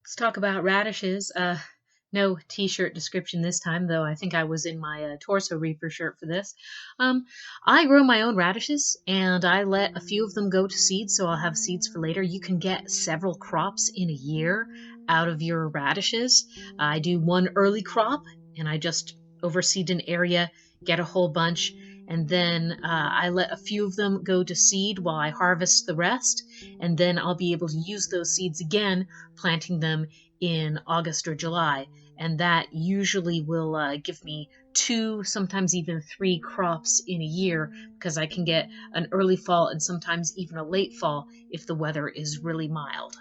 Let's talk about radishes. No t-shirt description this time, though I think I was in my torso reaper shirt for this. Um, I grow my own radishes, and I let a few of them go to seed, so I'll have seeds for later. You can get several crops in a year out of your radishes. I do one early crop, and I just overseed an area, get a whole bunch, and then I let a few of them go to seed while I harvest the rest, and then I'll be able to use those seeds again planting them in August or July. And that usually will give me two, sometimes even three crops in a year because I can get an early fall and sometimes even a late fall if the weather is really mild.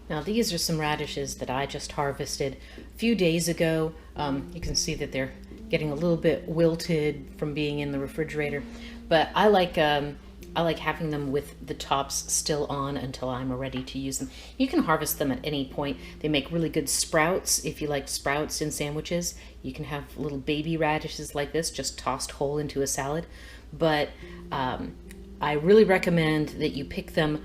Now these are some radishes that I just harvested a few days ago. You can see that they're getting a little bit wilted from being in the refrigerator, but I like having them with the tops still on until I'm ready to use them. You can harvest them at any point. They make really good sprouts. If you like sprouts in sandwiches, you can have little baby radishes like this just tossed whole into a salad. But I really recommend that you pick them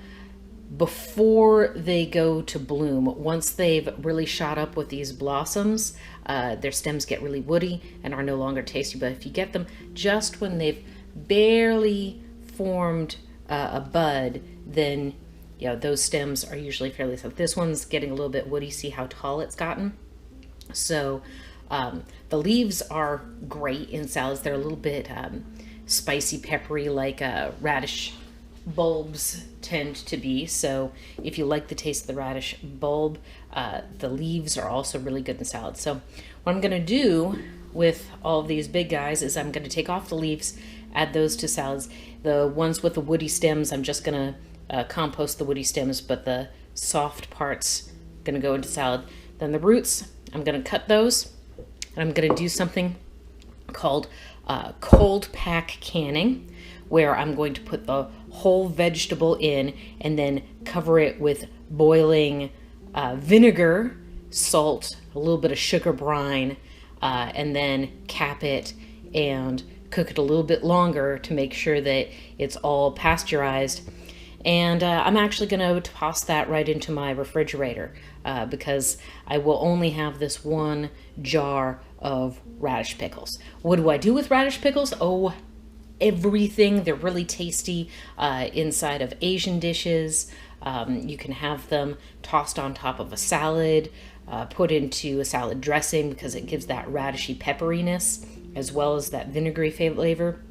before they go to bloom. Once they've really shot up with these blossoms, their stems get really woody and are no longer tasty. But if you get them just when they've barely formed a bud, then those stems are usually fairly soft. This one's getting a little bit woody. See how tall it's gotten? So the leaves are great in salads. They're a little bit spicy, peppery, like radish bulbs tend to be. So if you like the taste of the radish bulb, the leaves are also really good in salads. So what I'm going to do with all of these big guys is I'm going to take off the leaves, add those to salads. The ones with the woody stems, I'm just going to compost the woody stems, but the soft parts going to go into salad. Then the roots, I'm going to cut those, and I'm going to do something called cold pack canning, where I'm going to put the whole vegetable in and then cover it with boiling vinegar, salt, a little bit of sugar brine, and then cap it and cook it a little bit longer to make sure that it's all pasteurized. And I'm actually going to toss that right into my refrigerator because I will only have this one jar of radish pickles. What do I do with radish pickles? Oh, everything. They're really tasty inside of Asian dishes. You can have them tossed on top of a salad, put into a salad dressing because it gives that radishy pepperiness as well as that vinegary flavor.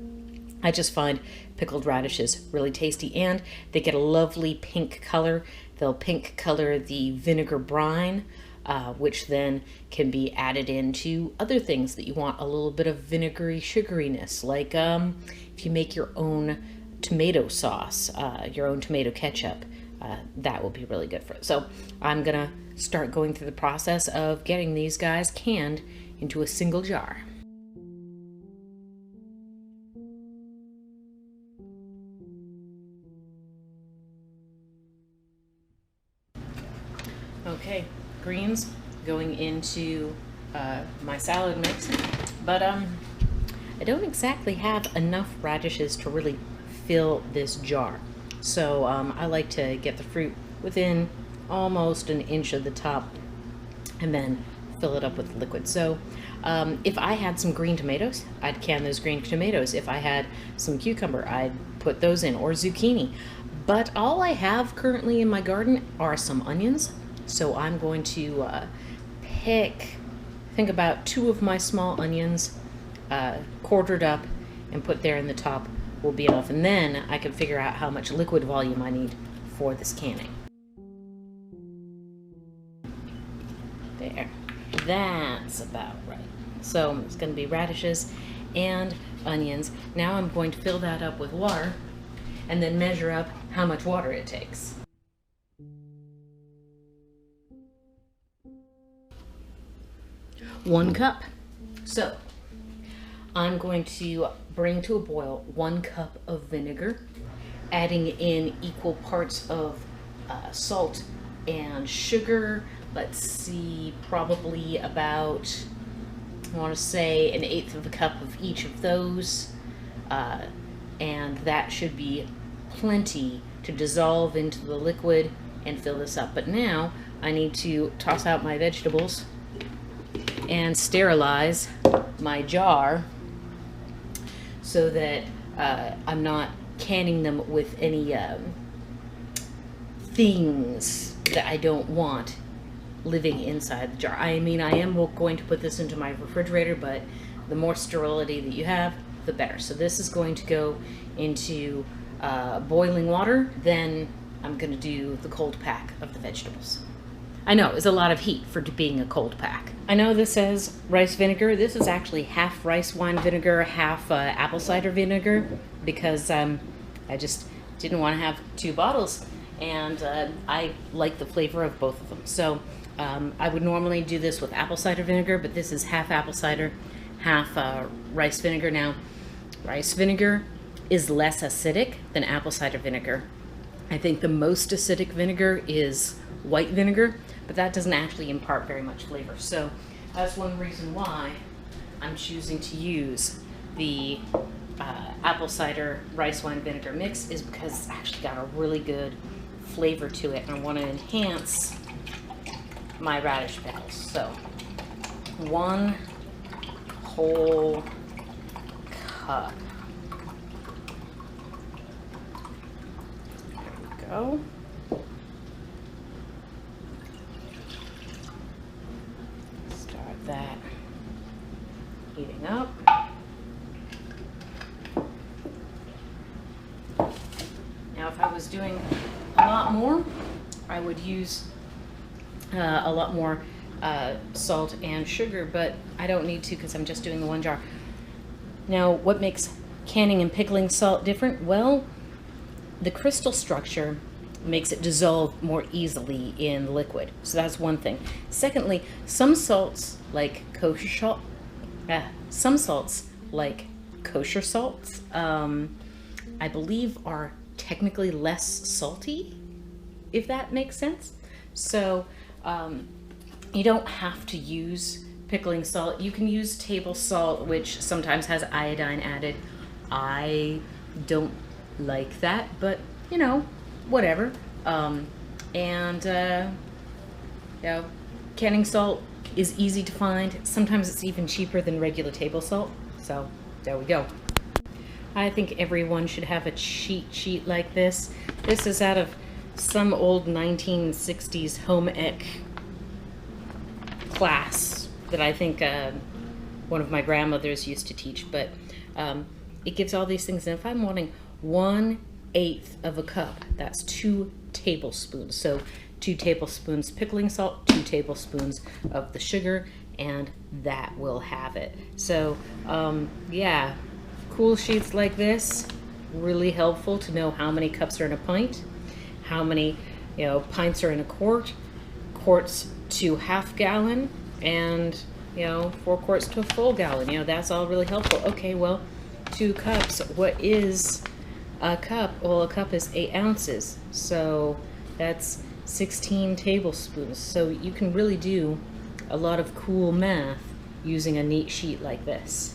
I just find pickled radishes really tasty, and they get a lovely pink color. They'll pink color the vinegar brine, which then can be added into other things that you want a little bit of vinegary sugariness, like if you make your own tomato sauce, your own tomato ketchup, that will be really good for it. So I'm gonna start going through the process of getting these guys canned into a single jar. Okay, greens going into my salad mix, but I don't exactly have enough radishes to really fill this jar. So I like to get the fruit within almost an inch of the top and then fill it up with liquid. So if I had some green tomatoes, I'd can those green tomatoes. If I had some cucumber, I'd put those in, or zucchini. But all I have currently in my garden are some onions. So I'm going to pick, I think about 2 of my small onions, quartered up, and put there in the top will be enough. And then I can figure out how much liquid volume I need for this canning. There, that's about right. So it's going to be radishes and onions. Now I'm going to fill that up with water and then measure up how much water it takes. One cup. So I'm going to bring to a boil 1 cup of vinegar, adding in equal parts of salt and sugar. Let's see, probably about, I want to say, 1/8 of a cup of each of those. And that should be plenty to dissolve into the liquid and fill this up. But now I need to toss out my vegetables and sterilize my jar so that I'm not canning them with any things that I don't want living inside the jar. I mean, I am going to put this into my refrigerator, but the more sterility that you have, the better. So this is going to go into boiling water. Then I'm going to do the cold pack of the vegetables. I know, it's a lot of heat for being a cold pack. I know this says rice vinegar. This is actually half rice wine vinegar, half apple cider vinegar, because I just didn't want to have two bottles, and I like the flavor of both of them. So I would normally do this with apple cider vinegar, but this is half apple cider, half rice vinegar. Now, rice vinegar is less acidic than apple cider vinegar. I think the most acidic vinegar is white vinegar, but that doesn't actually impart very much flavor. So that's one reason why I'm choosing to use the apple cider rice wine vinegar mix, is because it's actually got a really good flavor to it, and I want to enhance my radish pickles. So 1 whole cup. There we go. Start that heating up. Now, if I was doing a lot more, I would use a lot more salt and sugar, but I don't need to because I'm just doing the one jar. Now, what makes canning and pickling salt different? Well, the crystal structure makes it dissolve more easily in the liquid. So that's one thing. Secondly, some salts like kosher salt, I believe are technically less salty, if that makes sense. So you don't have to use pickling salt. You can use table salt, which sometimes has iodine added. I don't like that, but you know, whatever. Canning salt is easy to find. Sometimes it's even cheaper than regular table salt. So there we go. I think everyone should have a cheat sheet like this. This is out of some old 1960s home ec class that I think one of my grandmothers used to teach, but it gives all these things. And if I'm wanting 1/8 of a cup, that's 2 tablespoons. So 2 tablespoons pickling salt, 2 tablespoons of the sugar, and that will have it. So yeah, cool sheets like this, really helpful to know how many cups are in a pint, how many pints are in a quart, quarts to half gallon, and 4 quarts to a full gallon. That's all really helpful. Okay, well, 2 cups, what is a cup? Well, a cup is 8 ounces, so that's 16 tablespoons. So you can really do a lot of cool math using a neat sheet like this.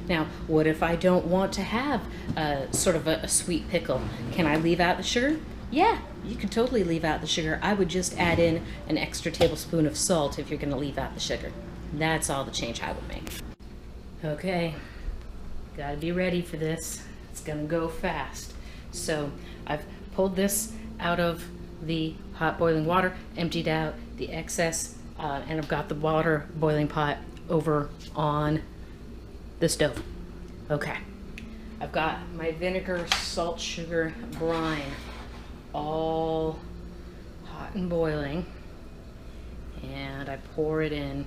Now, what if I don't want to have sort of a sweet pickle? Can I leave out the sugar? Yeah, you could totally leave out the sugar. I would just add in an extra tablespoon of salt if you're going to leave out the sugar. That's all the change I would make. Okay, gotta be ready for this. It's gonna go fast. So I've pulled this out of the hot boiling water, emptied out the excess, and I've got the water boiling pot over on the stove. Okay, I've got my vinegar, salt, sugar brine all hot and boiling, and I pour it in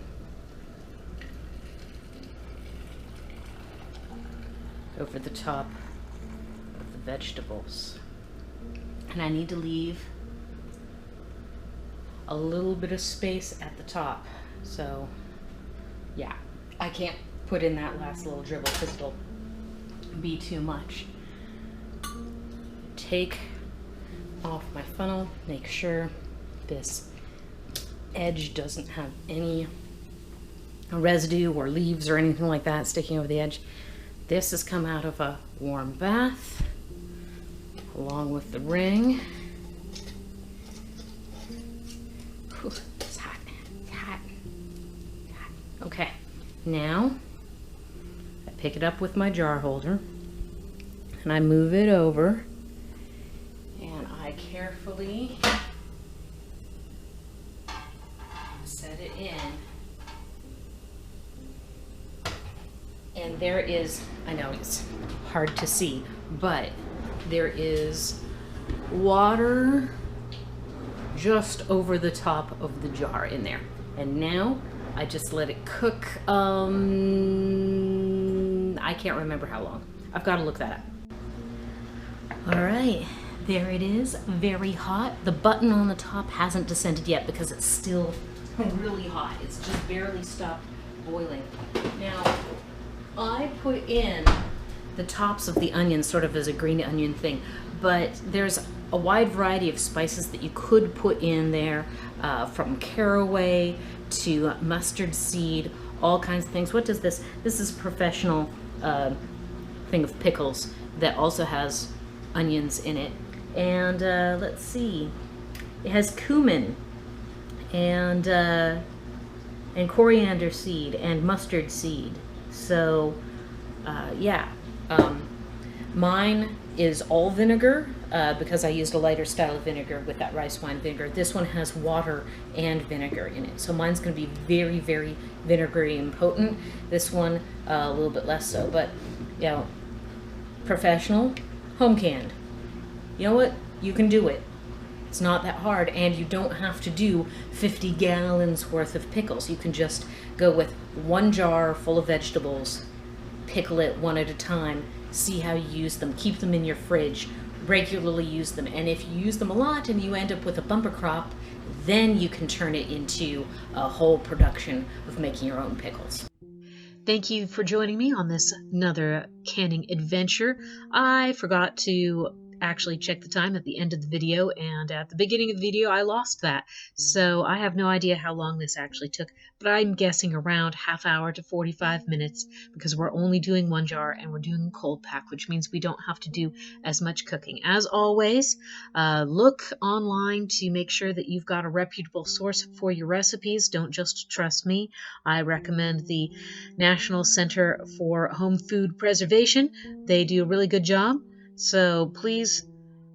over the top of the vegetables. And I need to leave a little bit of space at the top. So yeah, I can't put in that last little dribble because it'll be too much. Take off my funnel, make sure this edge doesn't have any residue or leaves or anything like that sticking over the edge. This has come out of a warm bath along with the ring. Whew, it's hot. It's hot. It's hot. Okay, now I pick it up with my jar holder and I move it over and I carefully set it in. And there is, I know it's hard to see, but there is water just over the top of the jar in there. And now I just let it cook, I can't remember how long. I've got to look that up. All right, there it is, very hot. The button on the top hasn't descended yet because it's still really hot. It's just barely stopped boiling. Now, I put in the tops of the onions sort of as a green onion thing, but there's a wide variety of spices that you could put in there, from caraway to mustard seed, all kinds of things. What does this? This is a professional thing of pickles that also has onions in it. And let's see, it has cumin and coriander seed and mustard seed. So, yeah, mine is all vinegar because I used a lighter style of vinegar with that rice wine vinegar. This one has water and vinegar in it. So mine's going to be very, very vinegary and potent. This one, a little bit less so, but, you know, professional, home canned. You know what? You can do it. It's not that hard, and you don't have to do 50 gallons worth of pickles. You can just go with one jar full of vegetables, pickle it one at a time, see how you use them, keep them in your fridge, regularly use them, and if you use them a lot and you end up with a bumper crop, then you can turn it into a whole production of making your own pickles. Thank you for joining me on this another canning adventure. I forgot to actually check the time at the end of the video, and at the beginning of the video I lost that, so I have no idea how long this actually took, but I'm guessing around half hour to 45 minutes because we're only doing one jar and we're doing a cold pack, which means we don't have to do as much cooking. As always, look online to make sure that you've got a reputable source for your recipes. Don't just trust me. I recommend the National Center for Home Food Preservation. They do a really good job. So please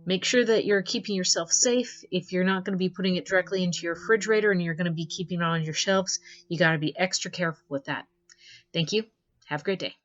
make sure that you're keeping yourself safe. If you're not going to be putting it directly into your refrigerator and you're going to be keeping it on your shelves, you got to be extra careful with that. Thank you. Have a great day.